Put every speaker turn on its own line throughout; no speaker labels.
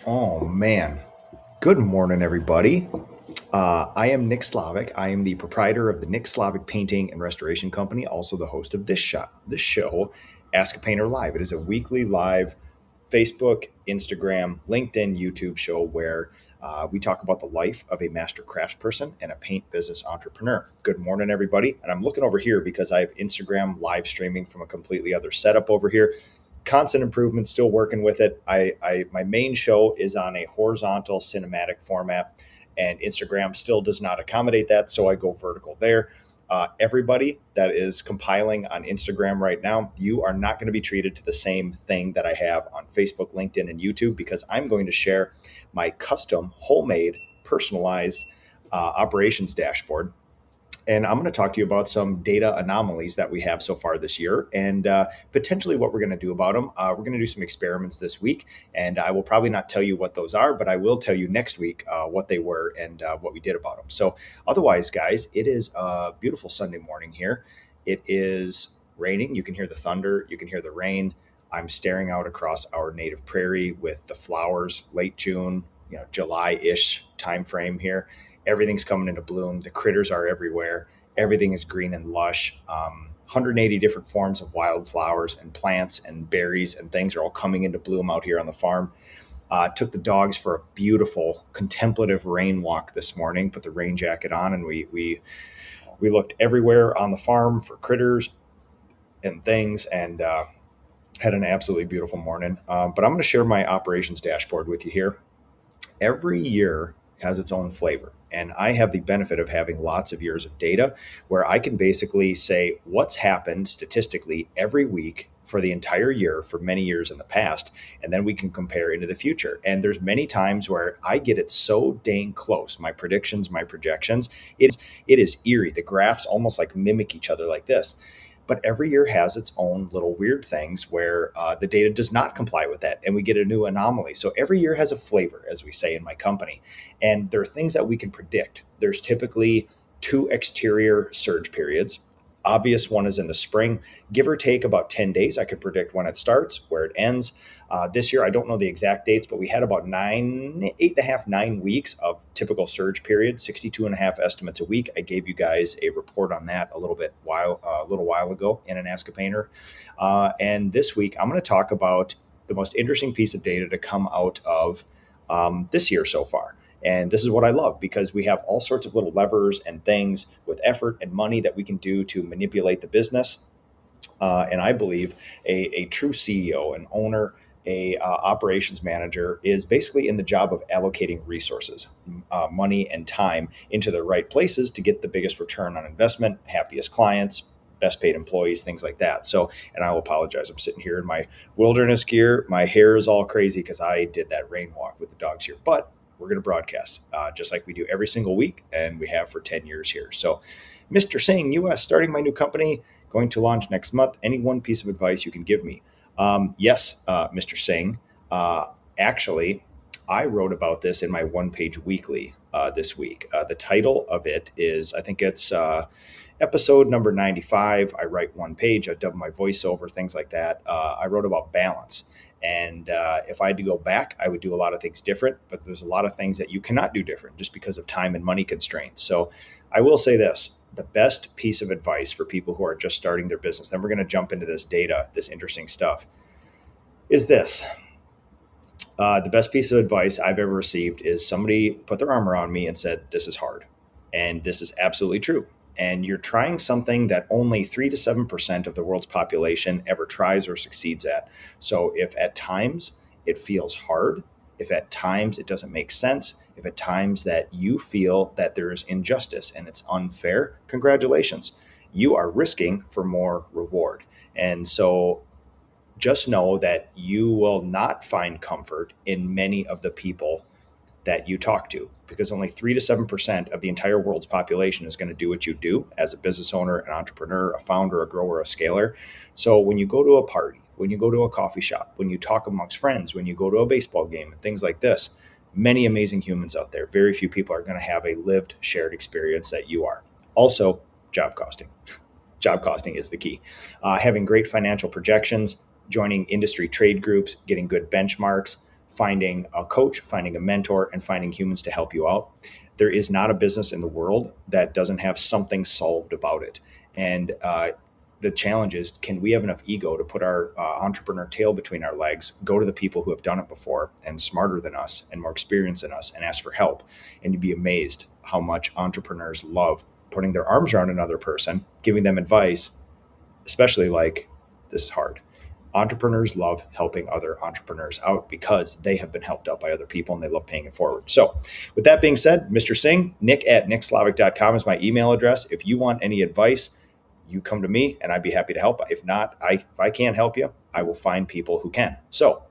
Oh man. Good morning, everybody. I am Nick Slavic. I am the proprietor of the Nick Slavic Painting and Restoration Company, also the host of this show, Ask a Painter Live. It is a weekly live Facebook, Instagram, LinkedIn, YouTube show where we talk about the life of a master craftsperson and a paint business entrepreneur. Good morning, everybody. And I'm looking over here because I have Instagram live streaming from a completely other setup over here. Constant improvement, still working with it. My main show is on a horizontal cinematic format, and Instagram still does not accommodate that, so I go vertical there. Everybody that is compiling on Instagram right now, you are not going to be treated to the same thing that I have on Facebook, LinkedIn, and YouTube, because I'm going to share my custom, homemade, personalized operations dashboard. And I'm going to talk to you about some data anomalies that we have so far this year and potentially what we're going to do about them. We're going to do some experiments this week, and I will probably not tell you what those are, but I will tell you next week what they were and what we did about them. So, otherwise, guys, it is a beautiful Sunday morning here. It is raining. You can hear the thunder, you can hear the rain. I'm staring out across our native prairie with the flowers, late June, July-ish time frame here. Everything's coming into bloom. The critters are everywhere. Everything is green and lush. 180 different forms of wildflowers and plants and berries and things are all coming into bloom out here on the farm. Took the dogs for a beautiful contemplative rain walk this morning. Put the rain jacket on, and we looked everywhere on the farm for critters and things, and had an absolutely beautiful morning. But I'm going to share my operations dashboard with you here. Every year has its own flavor. And I have the benefit of having lots of years of data where I can basically say what's happened statistically every week for the entire year for many years in the past. And then we can compare into the future. And there's many times where I get it so dang close. My predictions, my projections, it is eerie. The graphs almost like mimic each other like this. But every year has its own little weird things where the data does not comply with that, and we get a new anomaly. So every year has a flavor, as we say in my company, and there are things that we can predict. There's typically two exterior surge periods. Obvious one is in the spring, give or take about 10 days. I can predict when it starts, where it ends. This year, I don't know the exact dates, but we had about 8.5, 9 weeks of typical surge period, 62 and a half estimates a week. I gave you guys a report on that a little while ago in an Ask a Painter. And this week, I'm going to talk about the most interesting piece of data to come out of this year so far. And this is what I love, because we have all sorts of little levers and things with effort and money that we can do to manipulate the business. And I believe a true CEO, an owner, a operations manager is basically in the job of allocating resources, money and time into the right places to get the biggest return on investment, happiest clients, best paid employees, things like that. So, and I'll apologize. I'm sitting here in my wilderness gear. My hair is all crazy because I did that rain walk with the dogs here, but we're going to broadcast just like we do every single week, and we have for 10 years here. So, Mr. Singh, US, starting my new company, going to launch next month. Any one piece of advice you can give me? Yes, Mr. Singh. Actually, I wrote about this in my one-page weekly this week. The title of it is, I think it's episode number 95. I write one page, I dub my voiceover, things like that. I wrote about balance. And if I had to go back, I would do a lot of things different, but there's a lot of things that you cannot do different just because of time and money constraints. So I will say this, the best piece of advice for people who are just starting their business, then we're going to jump into this data, this interesting stuff, is this. The best piece of advice I've ever received is somebody put their arm around me and said, this is hard. And this is absolutely true. And you're trying something that only 3 to 7% of the world's population ever tries or succeeds at. So if at times it feels hard, if at times it doesn't make sense, if at times that you feel that there's injustice and it's unfair, congratulations. You are risking for more reward. And so just know that you will not find comfort in many of the people that you talk to, because only 3 to 7% of the entire world's population is going to do what you do as a business owner, an entrepreneur, a founder, a grower, a scaler. So when you go to a party, when you go to a coffee shop, when you talk amongst friends, when you go to a baseball game and things like this, many amazing humans out there, very few people are going to have a lived, shared experience that you are. Also, job costing. Job costing is the key. Having great financial projections, joining industry trade groups, getting good benchmarks, finding a coach, finding a mentor, and finding humans to help you out. There is not a business in the world that doesn't have something solved about it. And the challenge is, can we have enough ego to put our entrepreneur tail between our legs, go to the people who have done it before and smarter than us and more experienced than us and ask for help? And you'd be amazed how much entrepreneurs love putting their arms around another person, giving them advice, especially like, this is hard. Entrepreneurs love helping other entrepreneurs out because they have been helped out by other people and they love paying it forward. So with that being said, Mr. Singh, nick@nickslavik.com is my email address. If you want any advice, you come to me and I'd be happy to help. If not, if I can't help you, I will find people who can. So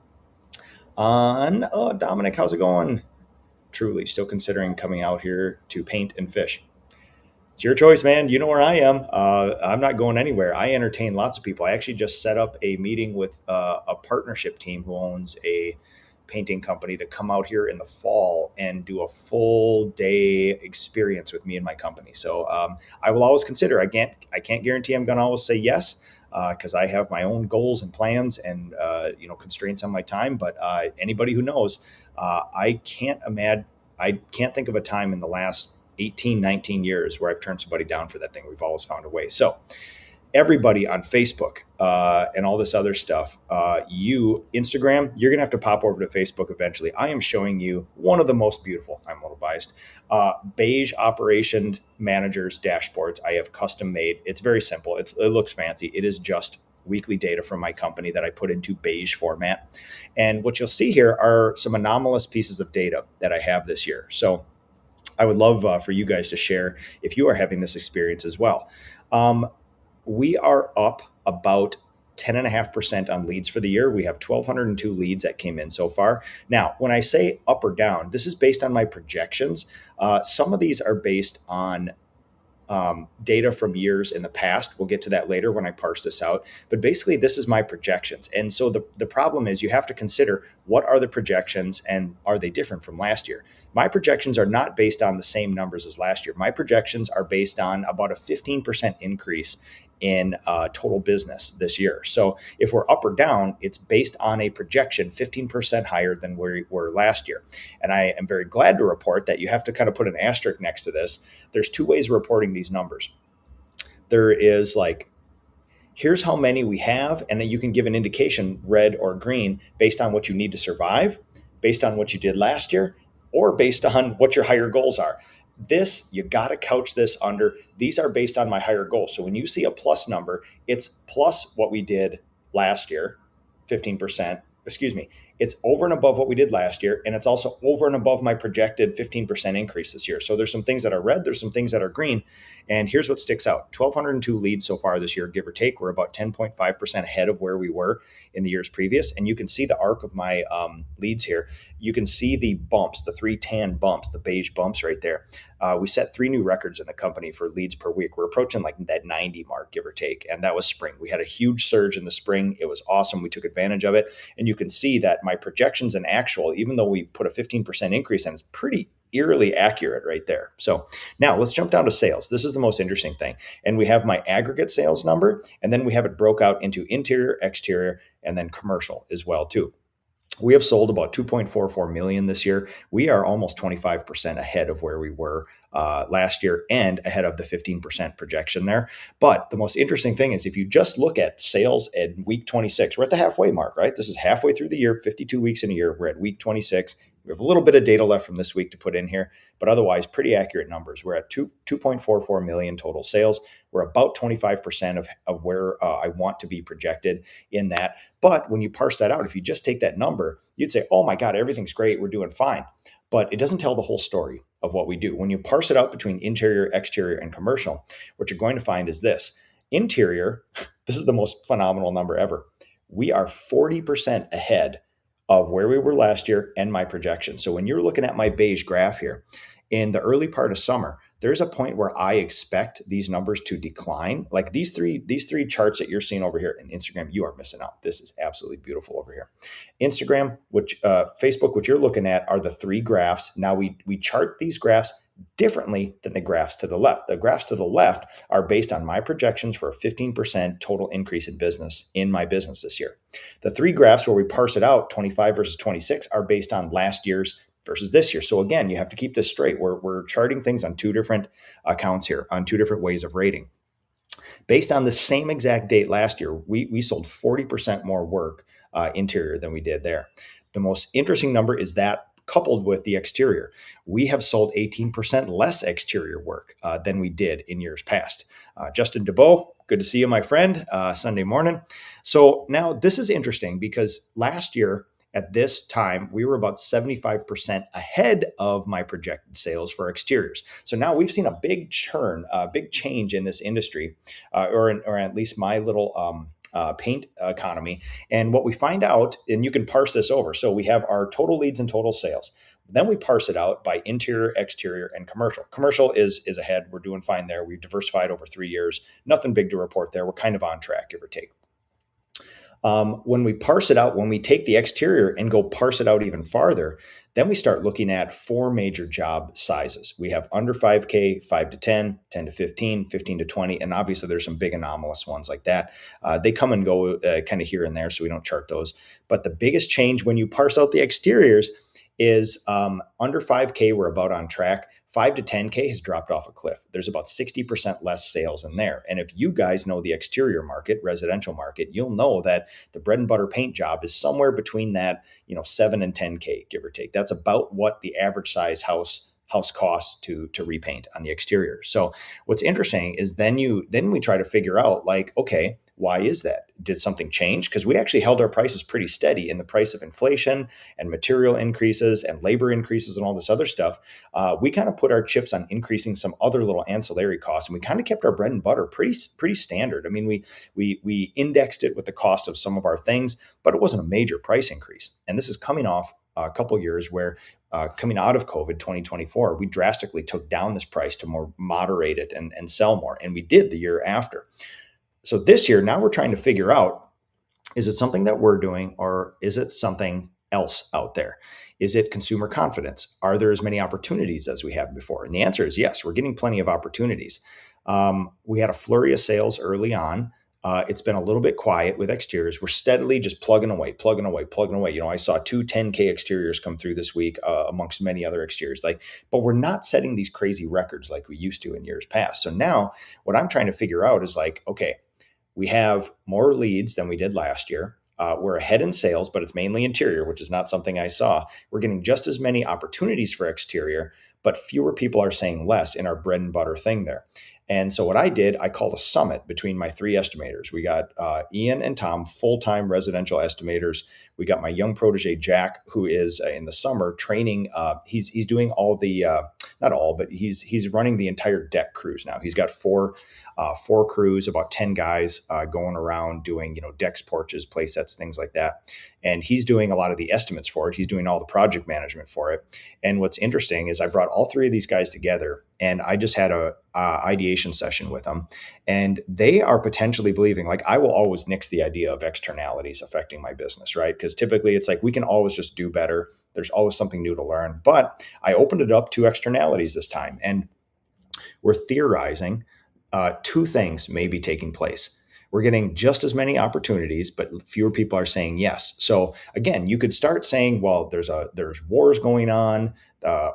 Dominic, how's it going? Truly still considering coming out here to paint and fish. It's your choice, man. You know where I am. I'm not going anywhere. I entertain lots of people. I actually just set up a meeting with a partnership team who owns a painting company to come out here in the fall and do a full day experience with me and my company. So I will always consider. I can't guarantee I'm going to always say yes because I have my own goals and plans and constraints on my time. But anybody who knows, I can't think of a time in the last 18, 19 years where I've turned somebody down for that thing. We've always found a way. So everybody on Facebook and all this other stuff, Instagram, you're going to have to pop over to Facebook eventually. I am showing you one of the most beautiful, I'm a little biased, beige operation managers dashboards I have custom made. It's very simple. It looks fancy. It is just weekly data from my company that I put into beige format. And what you'll see here are some anomalous pieces of data that I have this year. So I would love for you guys to share if you are having this experience as well. We are up about 10.5% on leads for the year. We have 1,202 leads that came in so far. Now, when I say up or down, this is based on my projections. Some of these are based on data from years in the past. We'll get to that later when I parse this out. But basically, this is my projections. And so the problem is you have to consider what are the projections and are they different from last year? My projections are not based on the same numbers as last year. My projections are based on about a 15% increase in total business this year. So if we're up or down, it's based on a projection 15% higher than where we were last year. And I am very glad to report that you have to kind of put an asterisk next to this. There's two ways of reporting these numbers. There is like, here's how many we have, and then you can give an indication, red or green, based on what you need to survive, based on what you did last year, or based on what your higher goals are. This, you got to couch this under, these are based on my higher goals. So when you see a plus number, it's plus what we did last year, 15%. It's over and above what we did last year. And it's also over and above my projected 15% increase this year. So there's some things that are red, there's some things that are green. And here's what sticks out. 1,202 leads so far this year, give or take. We're about 10.5% ahead of where we were in the years previous. And you can see the arc of my leads here. You can see the bumps, the 3 tan bumps, the beige bumps right there. We set 3 new records in the company for leads per week. We're approaching like that 90 mark, give or take. And that was spring. We had a huge surge in the spring. It was awesome. We took advantage of it. And you can see that my projections and actual, even though we put a 15% increase in, it's pretty eerily accurate right there. So now let's jump down to sales. This is the most interesting thing. And we have my aggregate sales number, and then we have it broke out into interior, exterior, and then commercial as well too. We have sold about 2.44 million this year. We are almost 25% ahead of where we were last year and ahead of the 15% projection there. But the most interesting thing is if you just look at sales at week 26, we're at the halfway mark, right? This is halfway through the year, 52 weeks in a year. We're at week 26. We have a little bit of data left from this week to put in here, but otherwise pretty accurate numbers. We're at 2.44 million total sales. We're about 25% of where I want to be projected in that. But when you parse that out, if you just take that number, you'd say, oh my God, everything's great. We're doing fine. But it doesn't tell the whole story of what we do. When you parse it out between interior, exterior, and commercial, what you're going to find is this. Interior, this is the most phenomenal number ever. We are 40% ahead of where we were last year and my projection. So when you're looking at my beige graph here, in the early part of summer, there's a point where I expect these numbers to decline. Like these three charts that you're seeing over here in Instagram, you are missing out. This is absolutely beautiful over here. Instagram, Facebook, what you're looking at are the 3 graphs. Now we chart these graphs differently than the graphs to the left. The graphs to the left are based on my projections for a 15% total increase in business in my business this year. The three graphs where we parse it out, 25 versus 26, are based on last year's versus this year. So again, you have to keep this straight. We're charting things on two different accounts here, on two different ways of rating. Based on the same exact date last year, we sold 40% more work interior than we did there. The most interesting number is that coupled with the exterior. We have sold 18% less exterior work than we did in years past. Justin DeBow, good to see you, my friend, Sunday morning. So now this is interesting because last year at this time, we were about 75% ahead of my projected sales for exteriors. So now we've seen a big churn, a big change in this industry, or at least my little paint economy. And what we find out, and you can parse this over. So we have our total leads and total sales. Then we parse it out by interior, exterior, and commercial. Commercial is ahead. We're doing fine there. We've diversified over 3 years. Nothing big to report there. We're kind of on track, give or take. When we parse it out, when we take the exterior and go parse it out even farther, then we start looking at 4 major job sizes. We have under 5K, 5 to 10, 10 to 15, 15 to 20, and obviously there's some big anomalous ones like that. They come and go kind of here and there, so we don't chart those. But the biggest change when you parse out the exteriors is under 5K, we're about on track. 5 to 10K has dropped off a cliff. There's about 60% less sales in there. And if you guys know the exterior market, residential market, you'll know that the bread and butter paint job is somewhere between that, 7 and 10K, give or take. That's about what the average size house costs to repaint on the exterior. So what's interesting is then we try to figure out like, okay, why is that? Did something change? Because we actually held our prices pretty steady in the price of inflation and material increases and labor increases and all this other stuff. We kind of put our chips on increasing some other little ancillary costs, and we kind of kept our bread and butter pretty standard. I mean, we indexed it with the cost of some of our things, but it wasn't a major price increase. And this is coming off a couple of years where coming out of COVID 2024, we drastically took down this price to more moderate it and sell more. And we did the year after. So this year, now we're trying to figure out, is it something that we're doing or is it something else out there? Is it consumer confidence? Are there as many opportunities as we have before? And the answer is yes, we're getting plenty of opportunities. We had a flurry of sales early on. It's been a little bit quiet with exteriors. We're steadily just plugging away. I saw 2 10K exteriors come through this week amongst many other exteriors. But we're not setting these crazy records like we used to in years past. So now what I'm trying to figure out is like, okay, we have more leads than we did last year. We're ahead in sales, but it's mainly interior, which is not something I saw. We're getting just as many opportunities for exterior, but fewer people are saying less in our bread and butter thing there. And so what I did, I called a summit between my 3 estimators. We got Ian and Tom, full-time residential estimators. We got my young protege, Jack, who is in the summer training. He's doing all the, not all, but he's running the entire deck crews now. He's got four crews, about 10 guys going around doing, decks, porches, play sets, things like that. And he's doing a lot of the estimates for it. He's doing all the project management for it. And what's interesting is I brought all 3 of these guys together and I just had a ideation session with them. And they are potentially believing, like, I will always nix the idea of externalities affecting my business, right? Because typically it's like we can always just do better. There's always something new to learn. But I opened it up to externalities this time. And we're theorizing 2 things may be taking place. We're getting just as many opportunities, but fewer people are saying yes. So again, you could start saying, well, there's wars going on,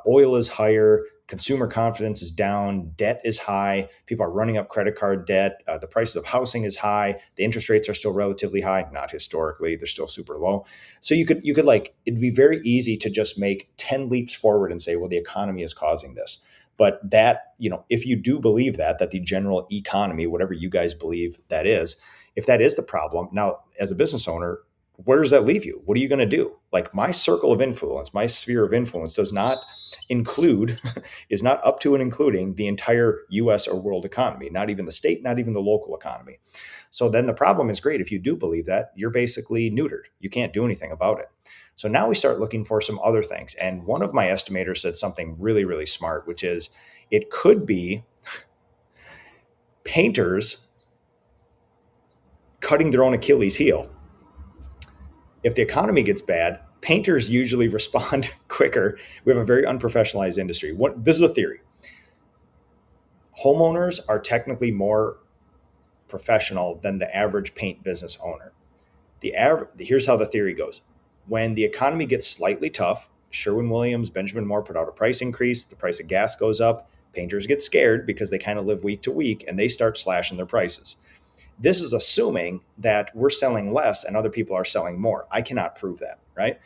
oil is higher, consumer confidence is down, debt is high, people are running up credit card debt, the prices of housing is high, the interest rates are still relatively high, not historically, they're still super low. So you could it'd be very easy to just make 10 leaps forward and say, well, the economy is causing this. But that, if you do believe that the general economy, whatever you guys believe that is, if that is the problem, now as a business owner, where does that leave you? What are you going to do? Like my circle of influence, my sphere of influence does not include, is not up to and including the entire US or world economy, not even the state, not even the local economy. So then the problem is great. If you do believe that, you're basically neutered. You can't do anything about it. So now we start looking for some other things. And one of my estimators said something really, really smart, which is it could be painters cutting their own Achilles heel. If the economy gets bad, painters usually respond quicker. We have a very unprofessionalized industry. This is a theory. Homeowners are technically more professional than the average paint business owner. Here's how the theory goes. When the economy gets slightly tough, Sherwin-Williams, Benjamin Moore put out a price increase, the price of gas goes up, painters get scared because they kind of live week to week and they start slashing their prices. This is assuming that we're selling less and other people are selling more. I cannot prove that, right?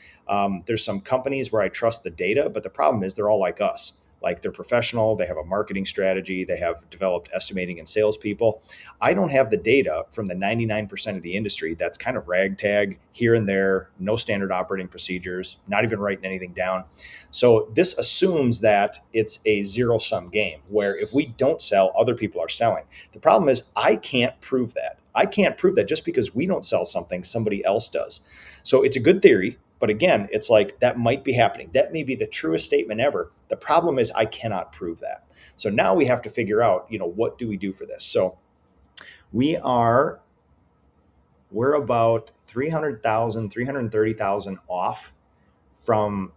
There's some companies where I trust the data, but the problem is they're all like us. Like they're professional, they have a marketing strategy, they have developed estimating and salespeople. I don't have the data from the 99% of the industry that's kind of ragtag here and there, no standard operating procedures, not even writing anything down. So this assumes that it's a zero sum game where if we don't sell, other people are selling. The problem is I can't prove that. I can't prove that just because we don't sell something, somebody else does. So it's a good theory. But again, it's like that might be happening. That may be the truest statement ever. The problem is I cannot prove that. So now we have to figure out, what do we do for this? So we're about 300,000, 330,000 off from,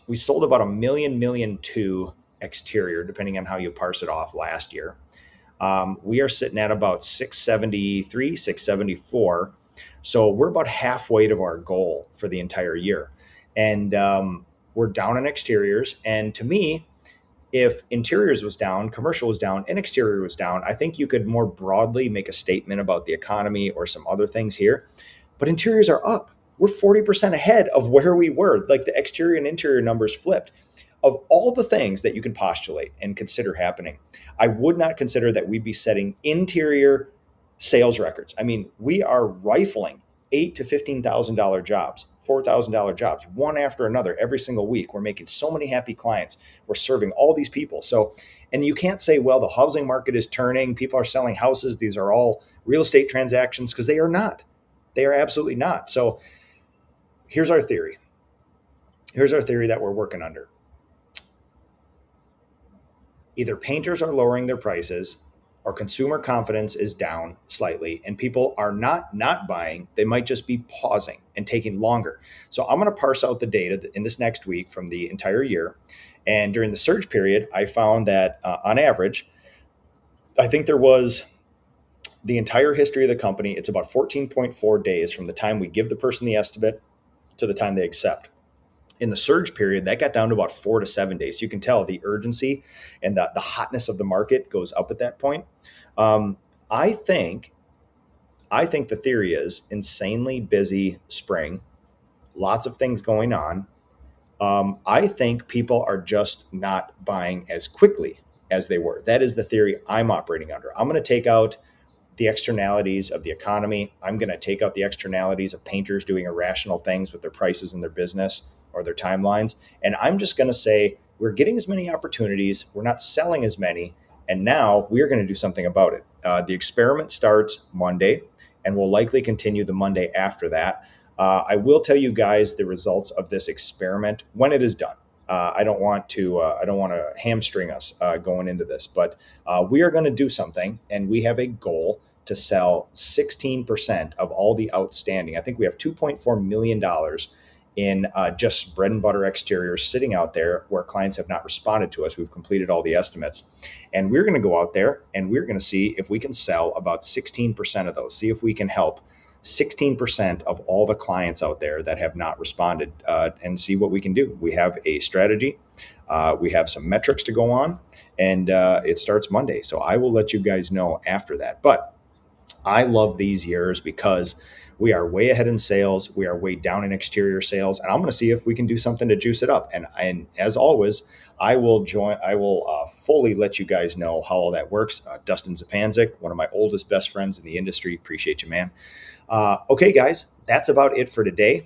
we sold about $1 million to exterior, depending on how you parse it off last year. We are sitting at about 673, 674. So we're about halfway to our goal for the entire year. And we're down on exteriors. And to me, if interiors was down, commercial was down, and exterior was down, I think you could more broadly make a statement about the economy or some other things here. But interiors are up. We're 40% ahead of where we were. Like the exterior and interior numbers flipped. Of all the things that you can postulate and consider happening, I would not consider that we'd be setting interior sales records. I mean, we are rifling $8,000 to $15,000 jobs, $4,000 jobs, one after another every single week. We're making so many happy clients. We're serving all these people. So, and you can't say, well, the housing market is turning. People are selling houses. These are all real estate transactions, because they are not. They are absolutely not. So here's our theory. Here's our theory that we're working under. Either painters are lowering their prices, or consumer confidence is down slightly and people are not buying. They might just be pausing and taking longer. So I'm going to parse out the data in this next week from the entire year. And during the surge period, I found that on average, I think there was the entire history of the company. It's about 14.4 days from the time we give the person the estimate to the time they accept. In the surge period, that got down to about 4 to 7 days. So you can tell the urgency and the hotness of the market goes up at that point. I think the theory is insanely busy spring, lots of things going on. I think people are just not buying as quickly as they were. That is the theory I'm operating under. I'm going to take out the externalities of the economy. I'm going to take out the externalities of painters doing irrational things with their prices and their business or their timelines. And I'm just going to say, we're getting as many opportunities. We're not selling as many. And now we're going to do something about it. The experiment starts Monday and will likely continue the Monday after that. I will tell you guys the results of this experiment when it is done. I don't want to hamstring us going into this, but we are going to do something, and we have a goal to sell 16% of all the outstanding. I think we have $2.4 million in just bread and butter exteriors sitting out there where clients have not responded to us. We've completed all the estimates, and we're going to go out there and we're going to see if we can sell about 16% of those. See if we can help 16% of all the clients out there that have not responded, and see what we can do. We have a strategy. We have some metrics to go on, and it starts Monday. So I will let you guys know after that. But I love these years because we are way ahead in sales. We are way down in exterior sales, and I'm going to see if we can do something to juice it up. And as always, I will fully let you guys know how all that works. Dustin Zapanzik, one of my oldest best friends in the industry. Appreciate you, man. Okay, guys, that's about it for today.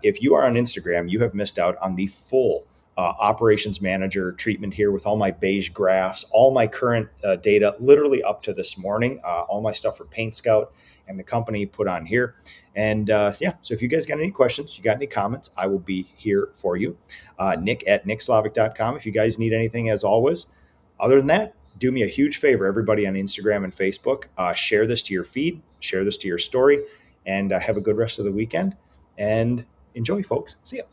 If you are on Instagram, you have missed out on the full operations manager treatment here with all my beige graphs, all my current data, literally up to this morning, all my stuff for Paint Scout and the company put on here. And so if you guys got any questions, you got any comments, I will be here for you. Nick at nickslavic.com. If you guys need anything, as always. Other than that, do me a huge favor, everybody on Instagram and Facebook, share this to your feed, share this to your story, and have a good rest of the weekend. And enjoy, folks. See ya.